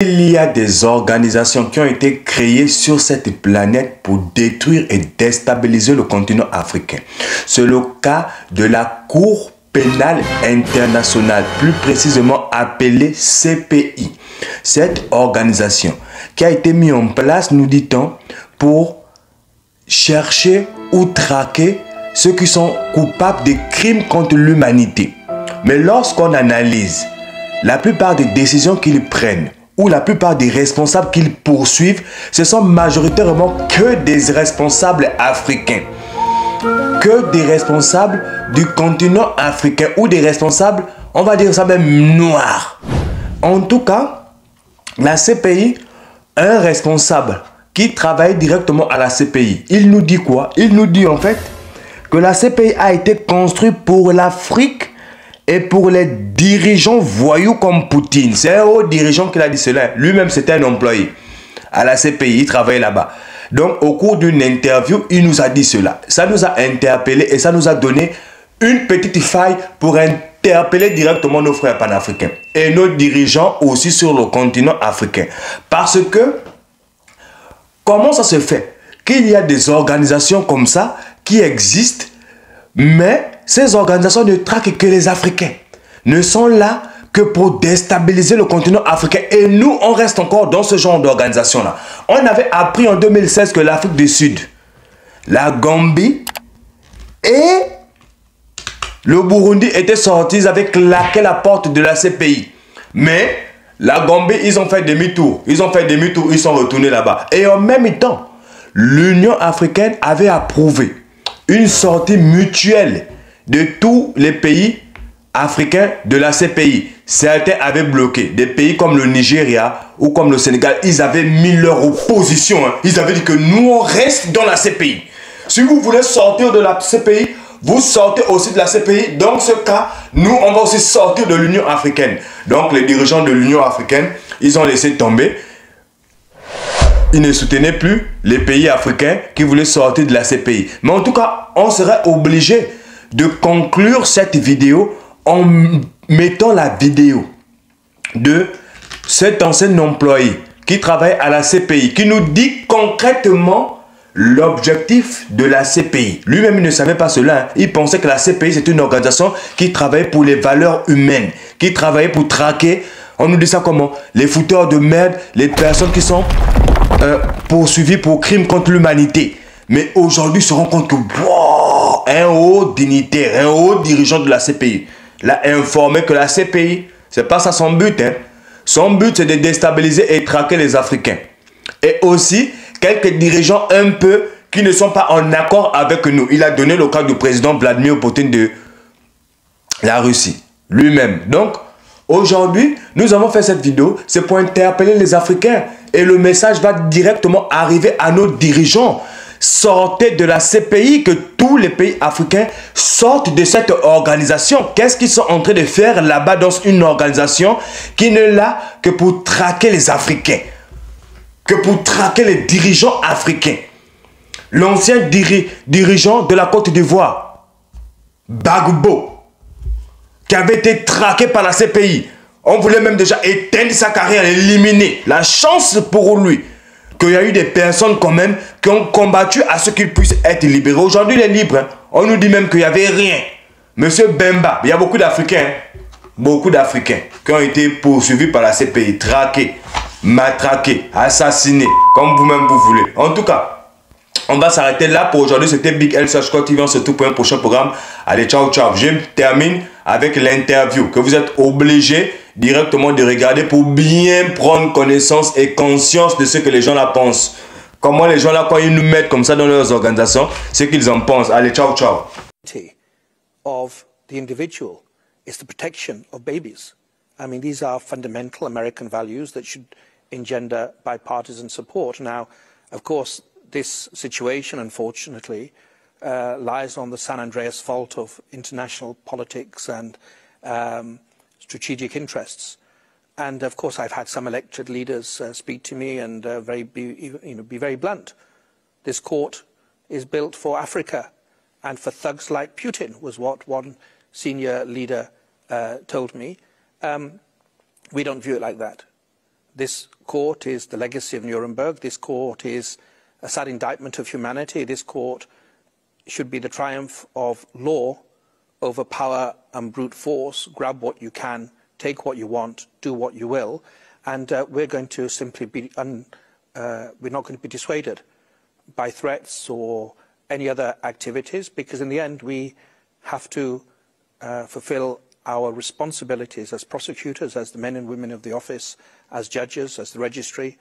Il y a des organisations qui ont été créées sur cette planète pour détruire et déstabiliser le continent africain. C'est le cas de la Cour pénale internationale, plus précisément appelée CPI. Cette organisation qui a été mise en place, nous dit-on, pour chercher ou traquer ceux qui sont coupables de crimes contre l'humanité. Mais lorsqu'on analyse la plupart des décisions qu'ils prennent, ou la plupart des responsables qu'ils poursuivent, ce sont majoritairement que des responsables africains. Que des responsables du continent africain ou des responsables, on va dire ça même, noirs. En tout cas, la CPI, un responsable qui travaille directement à la CPI, il nous dit quoi? Il nous dit en fait que la CPI a été construite pour l'Afrique et pour les dirigeants voyous comme Poutine. C'est un haut dirigeant qui a dit cela. Lui-même, c'était un employé à la CPI, il travaillait là-bas. Donc, au cours d'une interview, il nous a dit cela. Ça nous a interpellés et ça nous a donné une petite faille pour interpeller directement nos frères panafricains et nos dirigeants aussi sur le continent africain. Parce que, comment ça se fait qu'il y a des organisations comme ça qui existent, mais ces organisations ne traquent que les Africains, ne sont là que pour déstabiliser le continent africain. Et nous, on reste encore dans ce genre d'organisation-là. On avait appris en 2016 que l'Afrique du Sud, la Gambie et le Burundi étaient sortis, ils avaient claqué la porte de la CPI. Mais la Gambie, ils ont fait demi-tour. Ils sont retournés là-bas. Et en même temps, l'Union africaine avait approuvé une sortie mutuelle de tous les pays africains de la CPI. Certains avaient bloqué. Des pays comme le Nigeria ou comme le Sénégal, ils avaient mis leur opposition. Ils avaient dit que nous, on reste dans la CPI. Si vous voulez sortir de la CPI, vous sortez aussi de la CPI. Dans ce cas, nous, on va aussi sortir de l'Union africaine. Donc, les dirigeants de l'Union africaine, ils ont laissé tomber. Ils ne soutenaient plus les pays africains qui voulaient sortir de la CPI. Mais en tout cas, on serait obligé de conclure cette vidéo en mettant la vidéo de cet ancien employé qui travaille à la CPI, qui nous dit concrètement l'objectif de la CPI. Lui-même, il ne savait pas cela. Il pensait que la CPI, c'est une organisation qui travaille pour les valeurs humaines, qui travaille pour traquer, on nous dit ça comment? Les fouteurs de merde, les personnes qui sont poursuivis pour crimes contre l'humanité. Mais aujourd'hui, se rend compte que wow, un haut dignitaire, un haut dirigeant de la CPI l'a informé que la CPI, c'est pas ça son but. Son but, c'est de déstabiliser et traquer les Africains. Et aussi, quelques dirigeants un peu qui ne sont pas en accord avec nous. Il a donné le cas du président Vladimir Poutine de la Russie, lui-même. Donc, aujourd'hui, nous avons fait cette vidéo, c'est pour interpeller les Africains. Et le message va directement arriver à nos dirigeants. Sortez de la CPI, que tous les pays africains sortent de cette organisation. Qu'est-ce qu'ils sont en train de faire là-bas dans une organisation qui n'est là que pour traquer les Africains, que pour traquer les dirigeants africains. L'ancien dirigeant de la Côte d'Ivoire, Gbagbo, qui avait été traqué par la CPI. On voulait même déjà éteindre sa carrière, l'éliminer. La chance pour lui qu'il y a eu des personnes quand même qui ont combattu à ce qu'il puisse être libéré. Aujourd'hui, il est libre. On nous dit même qu'il n'y avait rien. Monsieur Bemba, il y a beaucoup d'Africains. Beaucoup d'Africains qui ont été poursuivis par la CPI, traqués, matraqués, assassinés, comme vous-même vous voulez. En tout cas, on va s'arrêter là pour aujourd'hui. C'était Big L Scott TV. On se retrouve pour un prochain programme. Allez, ciao, ciao. Je termine avec l'interview que vous êtes obligés directement de regarder pour bien prendre connaissance et conscience de ce que les gens là pensent. Comment les gens là, quand ils nous mettent comme ça dans leurs organisations, ce qu'ils en pensent. Allez, ciao, ciao. Of the individual is the protection of babies. I mean, these are fundamental American values that should engender bipartisan support. Now, of course, this situation, unfortunately, lies on the San Andreas fault of international politics and strategic interests. And of course, I've had some elected leaders speak to me and be very blunt. This court is built for Africa and for thugs like Putin, was what one senior leader told me. We don't view it like that. This court is the legacy of Nuremberg. This court is a sad indictment of humanity. This court should be the triumph of law over power and brute force. Grab what you can, take what you want, do what you will. And we're going to simply be, we're not going to be dissuaded by threats or any other activities, because in the end we have to fulfill our responsibilities as prosecutors, as the men and women of the office, as judges, as the registry,